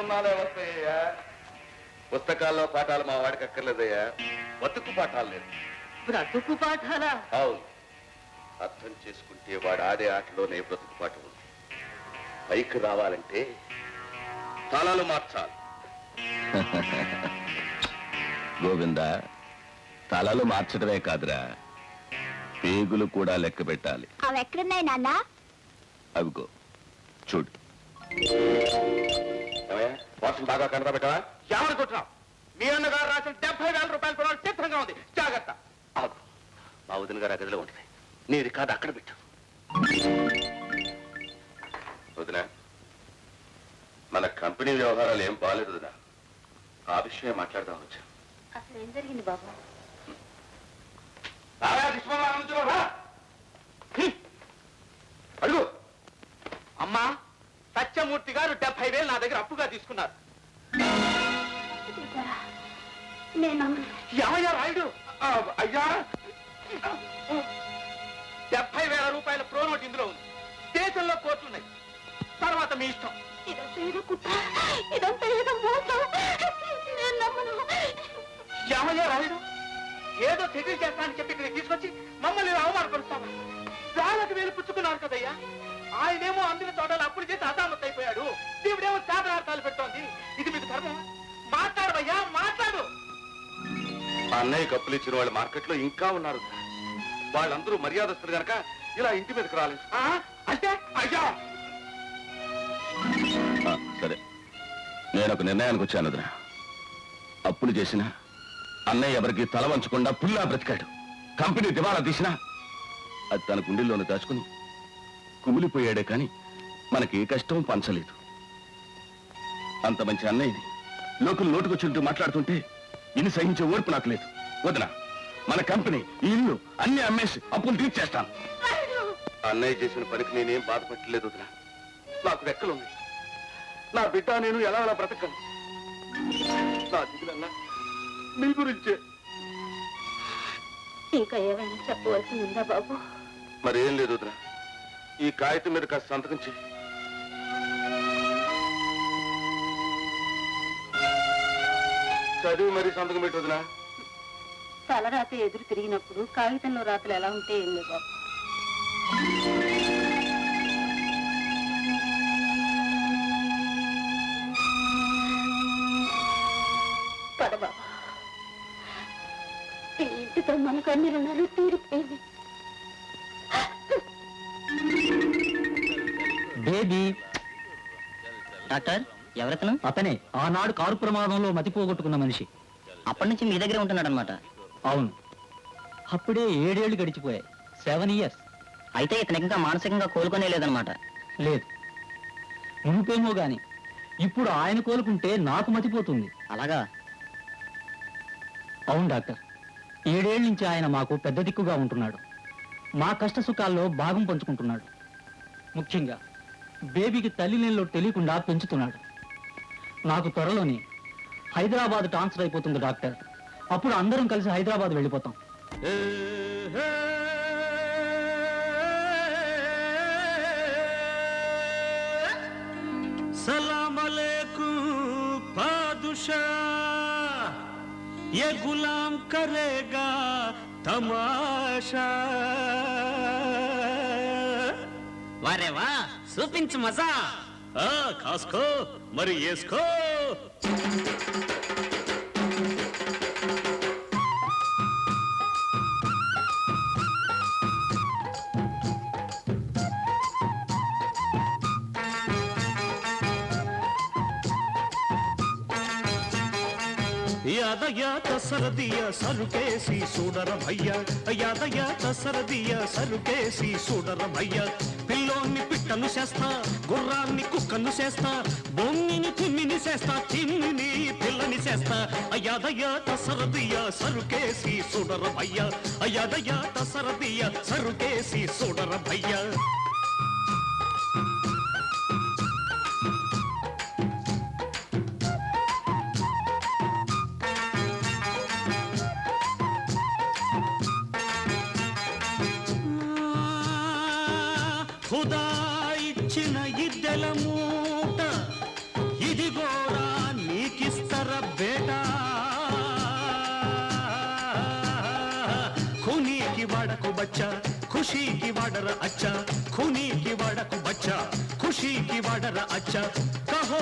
సున్నాలే వస్తాయ్యా. పుస్తకాల్లో పాఠాలు మా వాడికి అక్కర్లేదయ్యా. బతుకు పాఠాలు లేదు. బ్రతుకు పాఠాలా? అవును. అర్థం చేసుకుంటే వాడు ఆడే ఆటలోనే బ్రతుకు పాఠం ఉంది. పైకి రావాలంటే తలాలు మార్చాలి. గోవింద, తలలు మార్చడమే కాదురా, పేగులు కూడా లెక్క పెట్టాలి. అవి ఎక్కడున్నాయి నాన్న? అవిగో చూడు. వాటిని బాగా కనరా ఏమనుకుంటున్నావు? మీ అన్నగారు రాసిన 70,000 రూపాయల పొలం సిద్ధంగా ఉంది, జాగ్రత్త. మా వదిన గారు ఆ గదిలో ఉంటుంది. నీ రికార్డు అక్కడ పెట్టు. వదిన, మన కంపెనీ వ్యవహారాలు ఏం బాగాలేదు వదిన. ఆ విషయం మాట్లాడదాం వచ్చా. అసలు ఏం జరిగింది బాబు? అడుగు. అమ్మా, సత్యమూర్తి గారు 70,000 నా దగ్గర అప్పుగా తీసుకున్నారు. ఏమయ్యా రాయుడు? అయ్యా, 70,000 రూపాయల ప్రో నోట్ ఇందులో ఉంది. దేశంలో కోర్టులున్నాయి. తర్వాత మీ ఇష్టం. ఏమయ్యా రాయుడు? ఏదో సెటిల్ చేస్తానని చెప్పి ఇక్కడ తీసుకొచ్చి మమ్మల్ని అవమానపరుస్తావా? వేలకు వేలు పుచ్చుకున్నారు కదయ్యా. ఆయనేమో అందిన తోటలు అప్పులు చేసి అసామత్ అయిపోయాడు. దేవుడేమో శాపనార్థాలు పెడుతోంది. ఇది మీకు ధర్మం? మాట్లాడవయ్యా, మాట్లాడు. అన్నయ్య కప్పులు ఇచ్చిన వాళ్ళు మార్కెట్లో ఇంకా ఉన్నారు. వాళ్ళందరూ మర్యాదస్తులు గనక ఇలా ఇంటి మీదకి రాలేదు. అంటే అయ్యా, సరే, నేను ఒక నిర్ణయానికి వచ్చాను వదిన. అప్పులు చేసినా అన్నయ్య ఎవరికి తల వంచకుండా పుల్లా బ్రతికాడు. కంపెనీ దివాలా తీసినా అది తన గుండెల్లోనే దాచుకుని కుమిలిపోయాడే కానీ మనకి ఏ కష్టం పంచలేదు. అంత మంచి అన్నయ్యని లోకల్ నోటుకొచ్చుంటూ మాట్లాడుతుంటే ఇన్ని సహించే ఓర్పు నాకు లేదు. వదిన, మన కంపెనీ, ఈ ఇల్లు అన్ని అమ్మేసి అప్పులు తీర్చేస్తాను. అన్నయ్య చేసిన పనికి నేనేం బాధపట్టలేదు వదిన. నాకు రెక్కలుంది. నా బిడ్డ నేను ఎలా అలా బ్రతకను. నా దిగులన్నా మీ గురించే. ఇంకా ఏమైనా చెప్పవలసి ఉందా బాబు? మరేం లేదు వదిన. ఈ కాగితం మీద కాస్త సంతకం చేయి. చదివి మరీ సంతకం పెట్టి వదిన. తలరాత ఎదురు తిరిగినప్పుడు కాగితంలో రాతలు ఎలా ఉంటే ఏం లేదు బాబు. పద బాబా, ఈ ఇంటితో మనకు అన్ని రుణాలు తీరిపోయింది. బేబీ డాక్టర్, ఎవరతను? అతనే ఆనాడు కారు ప్రమాదంలో మతిపోగొట్టుకున్న మనిషి. అప్పటి నుంచి మీ దగ్గరే ఉంటున్నాడు అనమాట? అవును. అప్పుడే 7 ఏళ్లు గడిచిపోయాయి. 7 ఇయర్స్. అయితే ఇతను ఇంకా మానసికంగా కోలుకొనే లేదనమాట? లేదు. మునిపేమో గాని ఇప్పుడు ఆయన కోలుకుంటే నాకు మతిపోతుంది. అలాగా? అవును డాక్టర్. 7 ఏళ్ల నుంచి ఆయన మాకు పెద్ద దిక్కుగా ఉంటున్నాడు. మా కష్ట సుఖాల్లో భాగం పంచుకుంటున్నాడు. ముఖ్యంగా బేబీకి తల్లి నీళ్ళు తెలియకుండా పెంచుతున్నాడు. నాకు త్వరలోనే హైదరాబాద్ ట్రాన్స్ఫర్ అయిపోతుంది డాక్టర్. అప్పుడు అందరం కలిసి హైదరాబాద్ వెళ్ళిపోతాం. सलाम अलैकुम पादुशा, ये गुलाम करेगा तमाशा. वारे वाह, చూపించు మజా. కాసుకో మరి వేసుకో. యాదయాత సరదియ సరుకేసి చూడర భయ్యా, యాదయాత సరదియ సరుకేసి చూడర భయ్యా. పిల్లోన్ని పిట్టను చేస్తా, గుర్రాన్ని కుక్కను చేస్తా, బొమ్మిని తిమ్మిని చేస్తా, తిమ్మిని పిల్లని చేస్తా. యాదయాత సరదియ సరుకేసి చూడర భయ్యా, యాదయాత సరదియ సరుకేసి చూడర భయ్యా. ఖుదా ఇచ్చిన ఇద్దెల మూట ఇదిగోరా बच्चा खुशी की वाडर अच्छा खूनी की वाडक बच्चा खुशी की वाडर अच्छा कहो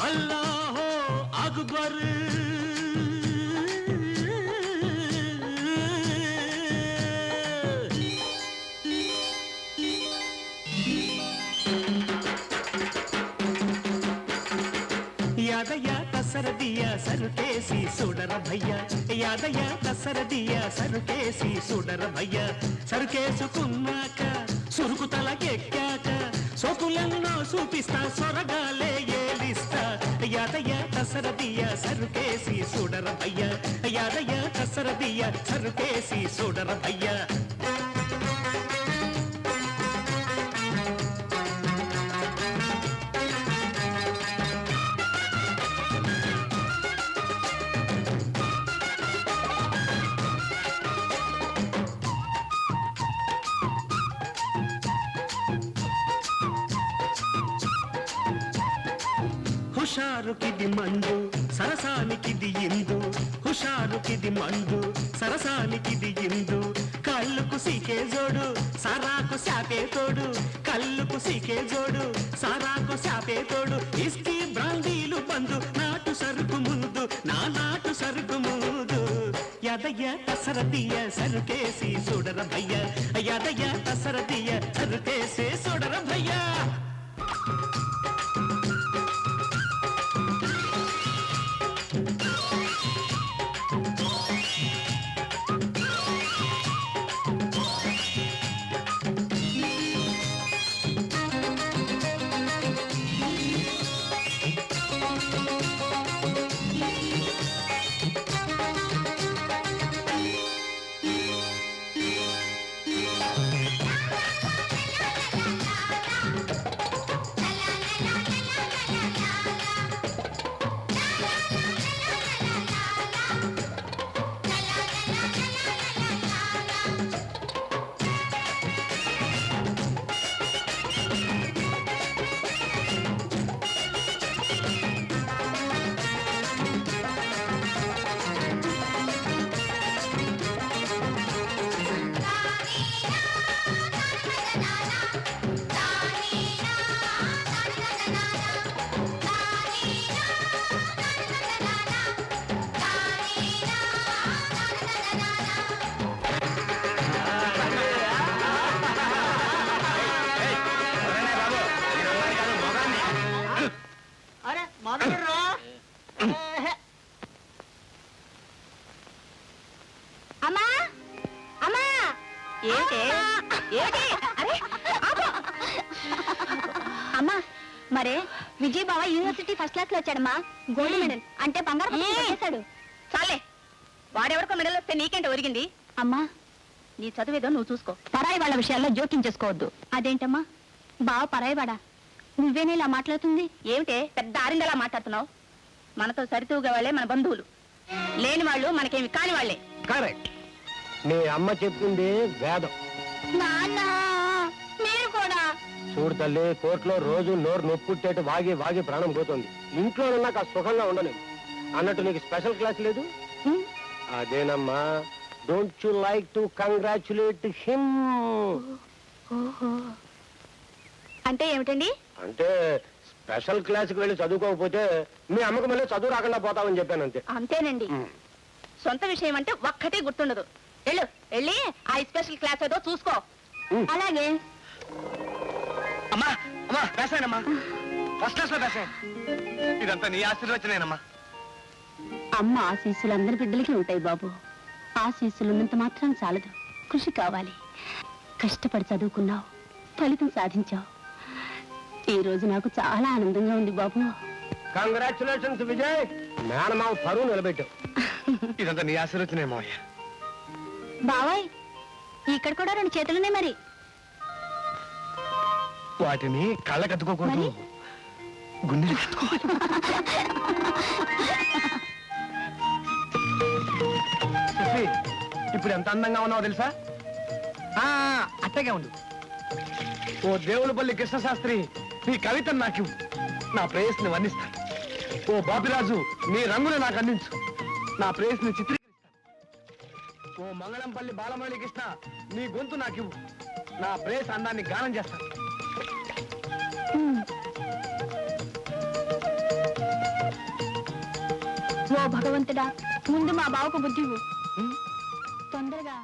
अल्लाह अकबर यादया कसरदिया सरुकेसी सुडर भैया यादया कसरदिया सरुकेसी सुडर भैया సరుకేసుకున్నాక సురుకు తలకెక్కాక సోకులెన్నో చూపిస్తా సొరగాలే ఏలిస్తా యాదయ్య కసరదియ సరుకేసి సుడర భయ్య యాదయ్య కసరదియ సరుకేసి సుడర భయ్య హుషారుకిది మండు సరసానికిది ఇందు హుషారుకిది మండు సరసానికిది ఇందు కళ్ళకు సీకే జోడు సారాకు శాపే తోడు కళ్ళకు సీకే జోడు సారాకు శాపే తోడు ఇస్కీ బ్రాందీలు బందు నాటు సరుకు ముందు నా నాటు సరుకు ముందు యాదయ్య కసరదియ సరుకేసి చూడర భయ్య యాదయ్య కసరదియ సరుకేసి చూడర భయ్య అమ్మా అమ్మా ఏంటి ఏంటి అరే అమ్మా మరే విజయ్ బావ యూనివర్సిటీ ఫస్ట్ క్లాస్ లో వచ్చాడమ్మా గోల్డ్ మెడల్ అంటే బంగారం చేశాడు చాలే వాడెవరికో మెడల్ వస్తే నీకేంటి ఒరిగింది అమ్మా నీ చదువేదో నువ్వు చూసుకో పరాయి వాళ్ళ విషయాల్లో జోక్యం చేసుకోవద్దు అదేంటమ్మా బావ పరాయి వాడా నువ్వేనే ఇలా మాట్లాడుతుంది ఏమిటే పెద్ద ఆరిందలా మాట్లాడుతున్నావు మనతో సరితూగే వాళ్ళే మన బంధువులు లేని వాళ్ళు మనకేమి కాని వాళ్ళే కరెక్ట్ మీ అమ్మ చెప్పింది వేదం నాన్న మీరు కూడా చూడు తల్లి కోర్టులో రోజు నోరు నొప్పుట్టేట్టు వాగి వాగి ప్రాణం పోతుంది ఇంట్లో నాకు ఆ సుఖంగా ఉండలేదు అన్నట్టు నీకు స్పెషల్ క్లాస్ లేదు అదేనమ్మా don't you like to congratulate him అంటే ఏమిటండి అంటే స్పెషల్ క్లాస్కి వెళ్ళి చదువుకోకపోతే మీ అమ్మకు మళ్ళీ చదువు రాకుండా పోతామని చెప్పాను అంతే అంతేనండి సొంత విషయం అంటే ఒక్కటే గుర్తుండదు వెళ్ళు వెళ్ళి ఆ స్పెషల్ క్లాస్ ఏదో చూసుకో అలాగే అమ్మా అమ్మా వేసానమ్మా ఫస్ట్ క్లాస్ లో వేసాను ఇదంతా నీ ఆశీర్వచనేనమ్మా అమ్మ ఆశీస్సులు అందరి బిడ్డలకి ఉంటాయి బాబు ఆశీస్సులు ఉన్నంత మాత్రం చాలదు కృషి కావాలి కష్టపడి చదువుకున్నావు ఫలితం సాధించావు ఈ రోజు నాకు చాలా ఆనందంగా ఉంది బాబు కంగ్రాచులేషన్స్ విజయ్ మేనమావ పరువు నిలబెట్టావు ఇదంతా నీ ఆశీర్వచనే మావయ్య బాబాయ్ ఇక్కడ కూడా 2 చేతులునే మరి వాటిని కళ్ళకద్దుకోకూడదు గుండెలు కట్టుకోవాలి ఇప్పుడు ఎంత అందంగా ఉన్నావో తెలుసా అట్టగే ఉండు ఓ దేవులపల్లి కృష్ణశాస్త్రి నీ కవితను నాకు నా ప్రేయస్ని వర్ణిస్తాను ఓ బాపిరాజు నీ రంగులు నాకు అందించు నా ప్రేయస్ని చిత్రీకరిస్తాను ఓ మంగళంపల్లి బాలమురళి కృష్ణ నీ గొంతు నాకు ఇవ్వు. నా ప్రేస్ అందాన్ని గానం చేస్తాను. ఓ భగవంతుడా, ముందు మా బావకు బుద్ధి ఇవ్వు. తొందరగా